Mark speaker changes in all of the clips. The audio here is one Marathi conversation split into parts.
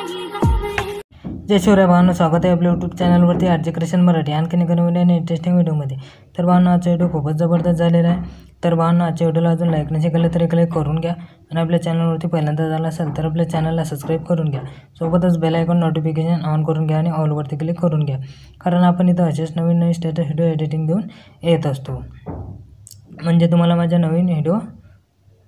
Speaker 1: जय शिवराय भावांनो, स्वागत आहे आपल्या यूट्यूब चॅनलवरती आरजे क्रिएशन मराठी आणखीन एका नवीन आणि इंटरेस्टिंग व्हिडिओमध्ये। तर भावांनो, आजचा व्हिडिओ खूपच जबरदस्त झालेला आहे। तर भावांनो, आजच्या व्हिडिओला अजून लाईक नसेल केलं तर एक लाईक करून घ्या आणि आपल्या चॅनलवरती पहिल्यांदा झाला असेल तर आपल्या चॅनलला सबस्क्राईब करून घ्या। सोबतच बेल आयकॉन नोटिफिकेशन ऑन करून घ्या आणि ऑलवरती क्लिक करून घ्या, कारण आपण इथं असेच नवीन स्टेटस व्हिडिओ एडिटिंग घेऊन येत असतो, म्हणजे तुम्हाला माझ्या नवीन व्हिडिओ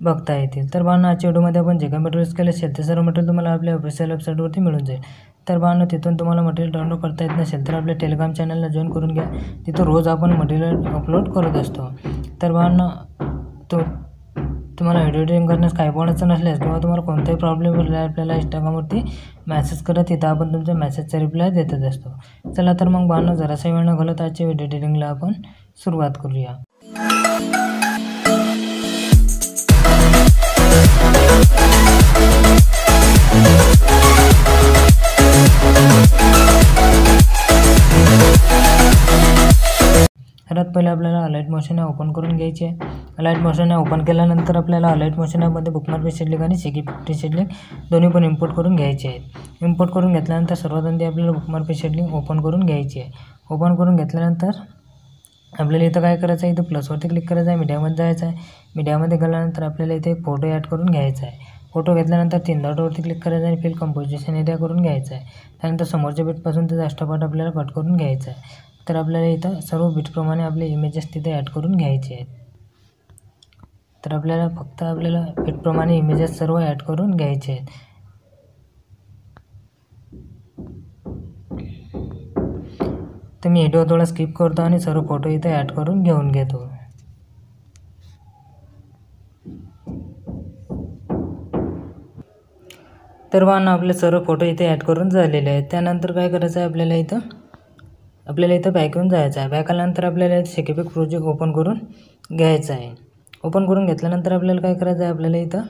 Speaker 1: बघता येतील। तर भावांनो, आजच्या व्हिडिओमध्ये आपण जे काही मटेरियल्स केले असेल ते सर्व मटेरियल तुम्हाला आपल्या ऑफिशियल वेबसाईटवरती मिळून जाईल। तर भावांनो, तिथून तुम्हाला मटेरियल डाउनलोड करता येत नसेल तर आपल्या टेलिग्राम चॅनलला जॉईन करून घ्या, तिथं रोज आपण मटेरियल अपलोड करत असतो। तर भावांनो, तुम्हाला व्हिडिओ एडिटिंग करण्यास काही पण अडचण नसल्यास किंवा तुम्हाला कोणताही प्रॉब्लेम असल्यास आपल्याला इंस्टाग्रामवरती मेसेज करा, तिथं आपण तुमच्या मेसेजचा रिप्लाय देतच असतो। चला तर मग भावांनो, जरासा वेळ न घालवता आजच्या व्हिडिओ एडिटिंगला आपण सुरुवात करूया। सर्वात पहिले आपल्याला अलाइट मोशन ओपन करून घ्यायचे आहे। अलाइट मोशन ओपन केल्यानंतर आपल्याला अलाइट मोशनमध्ये बुकमार्क प्रीसेट लिंक आणि सेकिप प्रीसेट लिंक दोन्ही पण इम्पोर्ट करून घ्यायचे आहेत। इम्पोर्ट करून घेतल्यानंतर सर्वात आधी आपल्याला बुकमार्क प्रीसेट लिंक ओपन करून घ्यायची आहे। ओपन करून घेतल्यानंतर आपल्याला इथं काय करायचं आहे, इथं प्लसवरती क्लिक करायचं आहे, मीडियामध्ये जायचं आहे। मीडियामध्ये गेल्यानंतर आपल्याला इथे एक फोटो ॲड करून घ्यायचा आहे। फोटो घेतल्यानंतर 3 डॉटवरती क्लिक करायचं आहे आणि फिल कंपोजिशन एरिया करून घ्यायचा आहे। त्यानंतर समोरच्या बीटपासून त्याचा एक्स्ट्रा पार्ट आपल्याला कट करून घ्यायचा आहे। तर आपल्याला इथं सर्व बीटप्रमाणे आपले इमेजेस तिथे ॲड करून घ्यायचे आहेत। तर आपल्याला फक्त बीटप्रमाणे इमेजेस सर्व ॲड करून घ्यायचे आहेत। तर मी व्हिडिओ थोडा स्किप करतो आणि सर्व फोटो इथे ॲड करून घेऊन घेतो। तर भावांनो, आपले सर्व फोटो इथे ॲड करून झालेले आहेत। त्यानंतर काय करायचं आहे, आपल्याला इथं बॅक येऊन जायचं आहे। बॅक आल्यानंतर आपल्याला सेकिपिक प्रोजेक्ट ओपन करून घ्यायचा आहे। ओपन करून घेतल्यानंतर आपल्याला काय करायचं आहे, आपल्याला इथं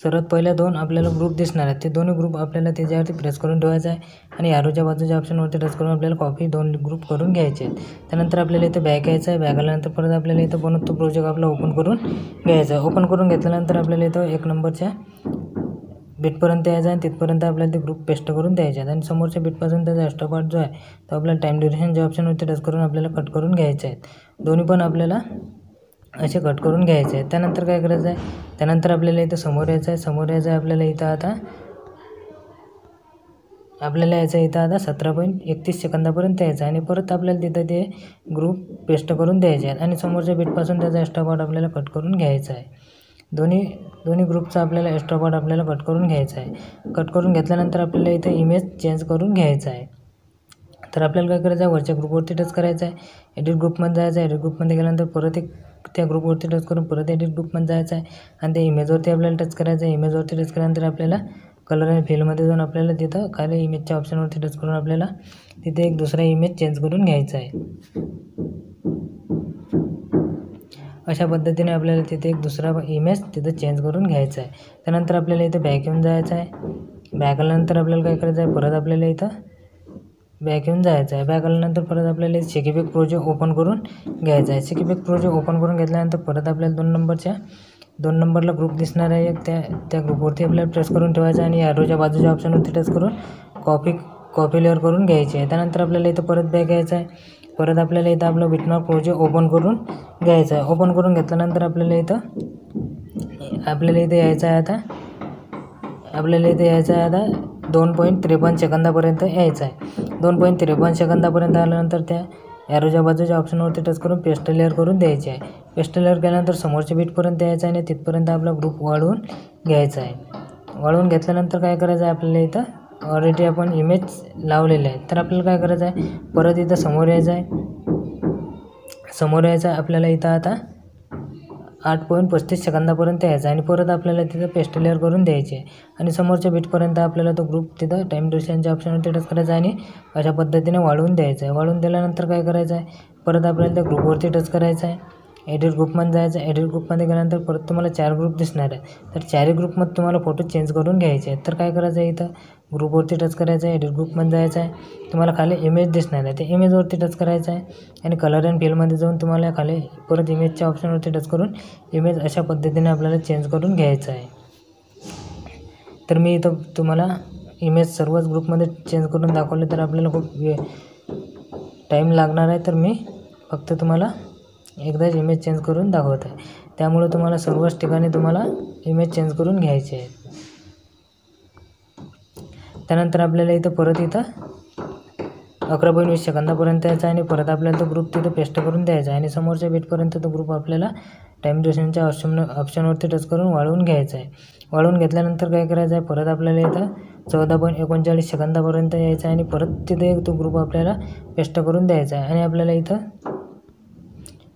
Speaker 1: सर्वात पहिल्या 2 आपल्याला ग्रुप दिसणार आहेत, ते दोन्ही ग्रुप आपल्याला त्याच्यावरती प्रेस करून ठेवायचं आहे आणि ॲरोच्या बाजूच्या ऑप्शनवरती टच करून आपल्याला कॉपी 2 ग्रुप करून घ्यायचे आहेत। त्यानंतर आपल्याला इथं बॅक यायचं आहे। बॅक आल्यानंतर परत आपल्याला इथं बनवतो तो प्रोजेक्ट आपला ओपन करून घ्यायचा आहे। ओपन करून घेतल्यानंतर आपल्याला इथं 1 नंबरच्या बीटपर्यंत यायचं आहे, तिथपर्यंत आपल्याला ते ग्रुप पेस्ट करून द्यायचे आहेत आणि समोरच्या बीटपासून त्याचा एक्स्ट्रा पार्ट जो आहे तो आपल्याला टाईम ड्युरेशनच्या ऑप्शनवरती टच करून आपल्याला कट करून घ्यायचे आहेत। दोन्ही पण आपल्याला असे कट करून घ्यायचे आहेत। त्यानंतर काय करायचं आहे, त्यानंतर आपल्याला इथं समोर यायचं आहे। आपल्याला इथं आता 17.31 सेकंदापर्यंत यायचं आहे आणि परत आपल्याला तिथं ते ग्रुप पेस्ट करून द्यायचे आहेत आणि समोरच्या बीटपासून त्याचा एक्स्ट्रा पार्ट आपल्याला कट करून घ्यायचा आहे। दोन्ही ग्रुपचा आपल्याला एक्स्ट्रा पार्ट आपल्याला कट करून घ्यायचा आहे। कट करून घेतल्यानंतर आपल्याला इथं इमेज चेंज करून घ्यायचा आहे। तर आपल्याला काय करायचं आहे, वरच्या ग्रुपवरती टच करायचं आहे, एडिट ग्रुपमध्ये जायचं आहे। एडिट ग्रुपमध्ये गेल्यानंतर परत त्या ग्रुपवरती टच करून परत एडिट ग्रुपमध्ये जायचं आहे आणि त्या इमेजवरती आपल्याला टच करायचं आहे। इमेजवरती टच केल्यानंतर आपल्याला कलर आणि फिलमध्ये जाऊन आपल्याला तिथं खाली इमेजच्या ऑप्शनवरती टच करून आपल्याला तिथे एक दुसरा इमेज चेंज करून घ्यायचा आहे। अशा पद्धतीने आपल्याला तिथे एक दुसरा इमेज तिथं चेंज करून घ्यायचा आहे। त्यानंतर आपल्याला इथं बॅक येऊन जायचं आहे। बॅक आल्यानंतर आपल्याला काय करायचं आहे, परत आपल्याला इथं बॅक येऊन जायचं आहे। बॅक आल्यानंतर परत आपल्याला सेकिपिक प्रोजेक्ट ओपन करून घ्यायचा आहे। सेकिपिक प्रोजेक्ट ओपन करून घेतल्यानंतर परत आपल्याला 2 नंबरला ग्रुप दिसणार आहे, त्या ग्रुपवरती आपल्याला प्रेस करून ठेवायचं आहे आणि ॲरोच्या बाजूच्या ऑप्शनवरती टच करून कॉपी लेअर करून घ्यायची आहे। त्यानंतर आपल्याला इथं परत बॅक यायचं आहे। परत आपल्याला इथं आपलं बिटमार्क प्रोजेक्ट ओपन करून घ्यायचं आहे। ओपन करून घेतल्यानंतर आपल्याला इथं यायचं आहे आता 2.53 सेकंदापर्यंत यायचं आहे। 2.53 सेकंदापर्यंत आल्यानंतर त्या ॲरोच्या बाजूच्या ऑप्शनवरती टच करून पेस्ट लेअर करून द्यायची आहे। पेस्ट लेअर केल्यानंतर समोरच्या बीटपर्यंत यायचं आहे आणि तिथपर्यंत आपला ग्रुप वाढवून घ्यायचा आहे। वाढवून घेतल्यानंतर काय करायचं आहे, आपल्याला इथं ऑलरेडी आपण इमेज लावलेले आहे। तर आपल्याला काय करायचं आहे, परत इथं समोर यायचं आहे। आपल्याला इथं आता 8.35 सेकंदापर्यंत यायचं आहे आणि परत आपल्याला तिथं पेस्ट लेअर करून द्यायची आहे आणि समोरच्या बीटपर्यंत आपल्याला तो ग्रुप तिथं टाईम ड्युरेशनच्या ऑप्शनवरती टच करायचा आहे आणि अशा पद्धतीने वाढवून द्यायचं आहे। वाढवून दिल्यानंतर काय करायचं आहे, परत आपल्याला त्या ग्रुपवरती टच करायचं आहे। एडिट ग्रुपमध्ये जायचं आहे। एडिट ग्रुपमध्ये गेल्यानंतर परत तुम्हाला 4 ग्रुप दिसणार आहे, तर 4ही ग्रुपमध्ये तुम्हाला फोटो चेंज करून घ्यायचे आहेत। तर काय करायचं आहे, इथं ग्रुपवरती टच करायचं आहे, एडिट ग्रुपमध्ये जायचं आहे, तुम्हाला खाली इमेज दिसणार आहे, त्या इमेजवरती टच करायचं आहे आणि कलर अँड फिलमध्ये जाऊन तुम्हाला खाली परत इमेजच्या ऑप्शनवरती टच करून इमेज अशा पद्धतीने आपल्याला चेंज करून घ्यायचं आहे। तर मी इथं तुम्हाला इमेज सर्वच ग्रुपमध्ये चेंज करून दाखवले तर आपल्याला खूप टाईम लागणार आहे. तर मी फक्त तुम्हाला एकदाच इमेज चेंज करून दाखवत आहे. त्यामुळे तुम्हाला सर्वच ठिकाणी तुम्हाला इमेज चेंज करून घ्यायचे आहे. त्यानंतर आपल्याला इथं परत इथं 11.20 सेकंदापर्यंत यायचा आणि परत आपल्याला तो ग्रुप तिथं पेस्ट करून द्यायचा आणि समोरच्या बीटपर्यंत तो ग्रुप आपल्याला टाईम ड्युरेशनच्या ऑप्शनवरती टच करून वाढवून घ्यायचा आहे. वाढवून घेतल्यानंतर काय करायचं आहे, परत आपल्याला इथं 14.39 सेकंदापर्यंत यायचं आहे आणि परत तिथे तो ग्रुप आपल्याला पेस्ट करून द्यायचा आहे आणि आपल्याला इथं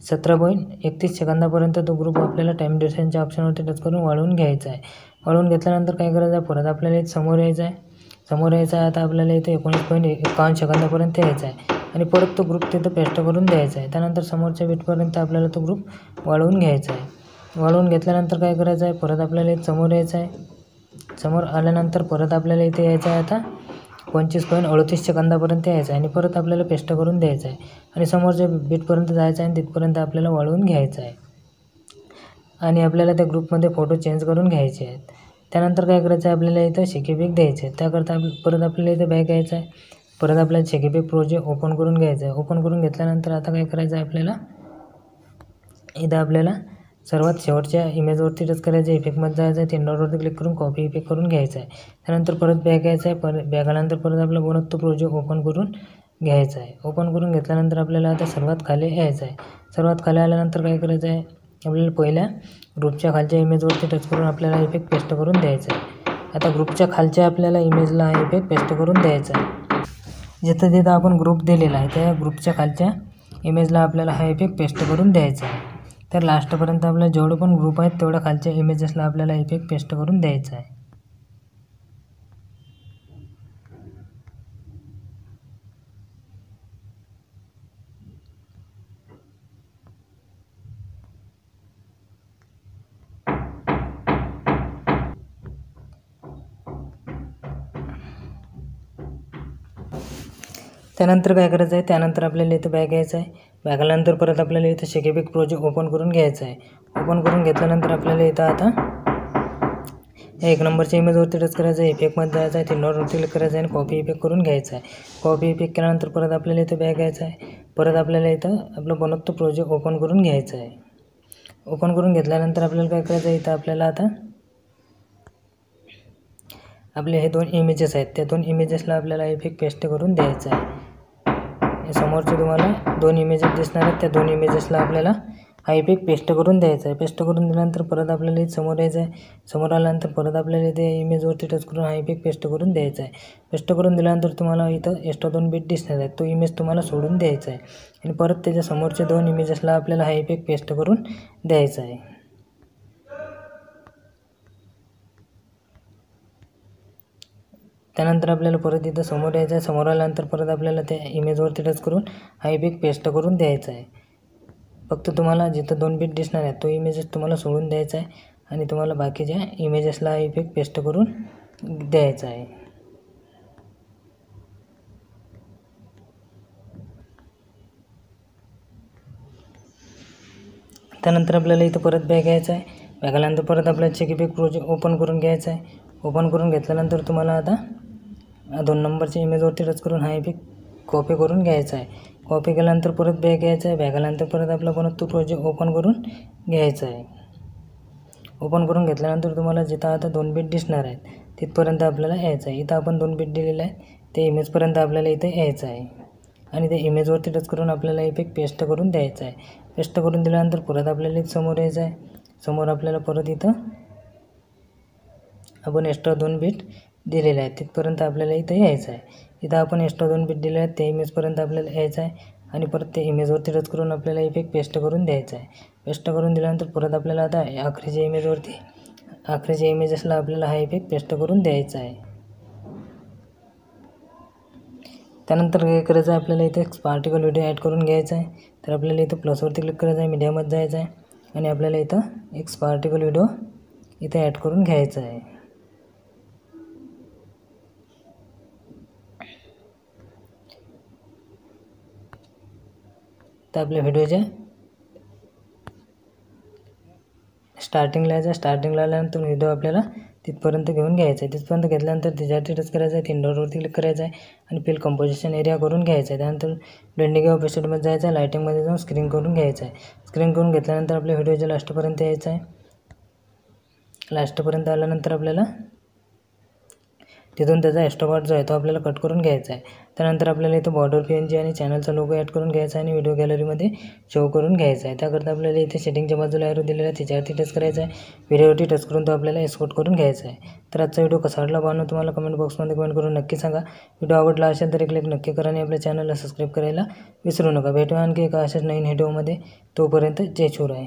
Speaker 1: 17.31 सेकंदापर्यंत तो ग्रुप आपल्याला टाईम ड्युरेशनच्या ऑप्शनवरती टच करून वाढवून घ्यायचा आहे. वाढवून घेतल्यानंतर काय करायचं आहे, परत आपल्याला इथं समोर यायचं आहे. आता आपल्याला इथे 19.51 सेकंदापर्यंत यायचा आहे आणि परत तो ग्रुप तिथं पेस्ट करून द्यायचा आहे. त्यानंतर समोरच्या बीटपर्यंत आपल्याला तो ग्रुप वाढवून घ्यायचा आहे. वाढवून घेतल्यानंतर काय करायचं आहे, परत आपल्याला इथं समोर यायचं आहे. समोर आल्यानंतर परत आपल्याला इथे यायचं आहे. आता 25.38 सेकंदापर्यंत यायचं आहे आणि परत आपल्याला पेस्ट करून द्यायचं आहे आणि समोरच्या बीटपर्यंत जायचं आहे आणि तिथपर्यंत आपल्याला वाढवून घ्यायचं आहे आणि आपल्याला त्या ग्रुपमध्ये फोटो चेंज करून घ्यायचे आहेत. त्यानंतर काय करायचं आहे, आपल्याला इथं शेकीपिक द्यायचे आहे. त्याकरता परत आपल्याला इथं बॅक यायचं आहे. परत आपल्याला शेकीपिक प्रोजेक्ट ओपन करून घ्यायचं आहे. ओपन करून घेतल्यानंतर आता काय करायचं आहे, आपल्याला इथं आपल्याला सर्वात शेवटच्या इमेजवरती टच करायचं आहे. इफेक्टमध्ये जायचं आहे. 3 डॉटवरती क्लिक करून कॉपी इफेक्ट करून घ्यायचं आहे. त्यानंतर परत बॅक यायचं आहे. बॅक आल्यानंतर परत आपला बनत तो प्रोजेक्ट ओपन करून घ्यायचा आहे. ओपन करून घेतल्यानंतर आपल्याला आता सर्वात खाली यायचं आहे. सर्वात खाली आल्यानंतर काय करायचं आहे, आपल्याला पहिल्या ग्रुपच्या खालच्या इमेजवरती टच करून आपल्याला इफेक्ट पेस्ट करून द्यायचा आहे. आता ग्रुपच्या खालच्या आपल्याला इमेजला हा इफेक्ट पेस्ट करून द्यायचा आहे. जिथं जिथं आपण ग्रुप दिलेला आहे त्या ग्रुपच्या खालच्या इमेजला आपल्याला हा इफेक्ट पेस्ट करून द्यायचा आहे. तर लास्टपर्यंत आपल्याला जेवढे पण ग्रुप आहेत तेवढ्या खालच्या इमेजेसला आपल्याला इफेक्ट पेस्ट करून द्यायचा आहे. त्यानंतर काय करायचं आहे, त्यानंतर आपल्याला इथं बॅक यायचं आहे. बॅक आल्यानंतर परत आपल्याला इथं शेकीपिक प्रोजेक्ट ओपन करून घ्यायचं आहे. ओपन करून घेतल्यानंतर आपल्याला इथं आता 1 नंबरच्या इमेजवरती टच करायचं आहे. इफेक्टमध्ये जायचं आहे. 3 डॉटवरती क्लिक करायचं आहे आणि कॉपी इफेक्ट करून घ्यायचा आहे. कॉपी इफेक्ट केल्यानंतर परत आपल्याला इथं बॅक यायचं आहे. परत आपल्याला इथं आपलं बनत तो प्रोजेक्ट ओपन करून घ्यायचा आहे. ओपन करून घेतल्यानंतर आपल्याला काय करायचं आहे, इथं आपल्याला आता आपले हे 2 इमेजेस आहेत, त्या 2 इमेजेसला आपल्याला इफेक्ट पेस्ट करून द्यायचा आहे. समोरचे तुम्हाला 2 इमेजेस दिसणार आहेत. त्या 2 इमेजेसला आपल्याला हा इफेक्ट पेस्ट करून द्यायचा आहे. पेस्ट करून दिल्यानंतर परत आपल्याला इथे समोर यायचं आहे. समोर आल्यानंतर परत आपल्याला इथे इमेजवरती टच करून हा इफेक्ट पेस्ट करून द्यायचा आहे. पेस्ट करून दिल्यानंतर तुम्हाला इथं एक्स्ट्रा 2 बीट दिसणार आहेत. तो इमेज तुम्हाला सोडून द्यायचा आहे आणि परत त्याच्या समोरच्या 2 इमेजेसला आपल्याला हा इफेक्ट पेस्ट करून द्यायचा आहे. त्यानंतर आपल्याला परत इथं समोर यायचं आहे. समोर आल्यानंतर परत आपल्याला त्या इमेजवरती टच करून हा इफेक्ट पेस्ट करून द्यायचा आहे. फक्त तुम्हाला जिथं 2 बीट दिसणार आहेत तो इमेजेस तुम्हाला सोडून द्यायचा आहे आणि तुम्हाला बाकीच्या इमेजेसला हा इफेक्ट पेस्ट करून द्यायचा आहे. त्यानंतर आपल्याला इथं परत बॅक यायचं आहे. बॅक आल्यानंतर परत आपल्याला शेकीपिक प्रोजेक्ट ओपन करून घ्यायचा आहे. ओपन करून घेतल्यानंतर तुम्हाला आता 2 नंबरच्या इमेजवरती टच करून हा इफेक्ट कॉपी करून घ्यायचा आहे. कॉपी केल्यानंतर परत बॅक यायचं आहे. बॅक आल्यानंतर परत आपला बनत तो प्रोजेक्ट ओपन करून घ्यायचा आहे. ओपन करून घेतल्यानंतर तुम्हाला जिथं आता 2 बीट दिसणार आहेत तिथपर्यंत आपल्याला यायचं आहे. इथं आपण 2 बीट दिलेलं आहे ते इमेजपर्यंत आपल्याला इथे यायचं आहे आणि ते इमेजवरती टच करून आपल्याला इफेक्ट पेस्ट करून द्यायचा आहे. पेस्ट करून दिल्यानंतर परत आपल्याला इथं समोर यायचं आहे. समोर आपल्याला परत इथं आपण एक्स्ट्रा 2 बीट दिलेले आहेत तिथपर्यंत आपल्याला इथं यायचं आहे. इथं आपण एक्स्ट्रा 2 बीट दिले आहेत त्या इमेजपर्यंत आपल्याला यायचं आहे आणि परत त्या इमेजवरती टच करून आपल्याला इफेक्ट पेस्ट करून द्यायचा आहे. पेस्ट करून दिल्यानंतर परत आपल्याला आता आखरीच्या इमेजेसला आपल्याला हा इफेक्ट पेस्ट करून द्यायचा आहे. त्यानंतर काय करायचं आहे, आपल्याला इथे एक पार्टिकल व्हिडिओ ॲड करून घ्यायचा आहे. तर आपल्याला इथं प्लसवरती क्लिक करायचं आहे. मीडियामध्ये जायचं आहे आणि आपल्याला इथं एक पार्टिकल व्हिडिओ इथे ॲड करून घ्यायचा आहे. तर आपल्या व्हिडिओच्या स्टार्टिंगला यायचं. स्टार्टिंगला आल्यानंतर व्हिडिओ आपल्याला तिथपर्यंत घेऊन घ्यायचं आहे. तिथपर्यंत घेतल्यानंतर त्याच्यावरती टच करायचं आहे, 3 डॉटवरती क्लिक करायचं आहे आणि फिल कंपोजिशन एरिया करून घ्यायचं आहे. त्यानंतर ब्लेंडिंग किंवा ऑफसेटमध्ये जायचं आहे, लायटिंगमध्ये जाऊन स्क्रीन करून घ्यायचं आहे. स्क्रीन करून घेतल्यानंतर आपल्या व्हिडिओच्या लास्टपर्यंत यायचं आहे. लास्टपर्यंत आल्यानंतर आपल्याला तिथून त्याचा एक्स्ट्रा पार्ट जो आहे तो आपल्याला कट करून घ्यायचा आहे. त्यानंतर आपल्याला इथं बॉर्डर PNG आणि चॅनलचा लोगो ॲड करून घ्यायचा आहे आणि व्हिडिओ गॅलरीमध्ये शो करून घ्यायचा आहे. त्याकरता आपल्याला इथे सेटिंगच्या बाजूला एरो दिलेला आहे, त्याच्यावरती टच करायचा आहे. व्हिडिओवरती टच करून तो आपल्याला एक्सपोर्ट करून घ्यायचा आहे. तर आजचा व्हिडिओ कसा वाटला पाहणं तुम्हाला कमेंट बॉक्समध्ये कमेंट करून नक्की सांगा. व्हिडिओ आवडला असेल तर एक लाईक नक्की करा आणि आपल्या चॅनलला सबस्क्राईब करायला विसरू नका. भेटूया आणखी एका अशाच नवीन व्हिडिओमध्ये. तोपर्यंत जय शिवराय.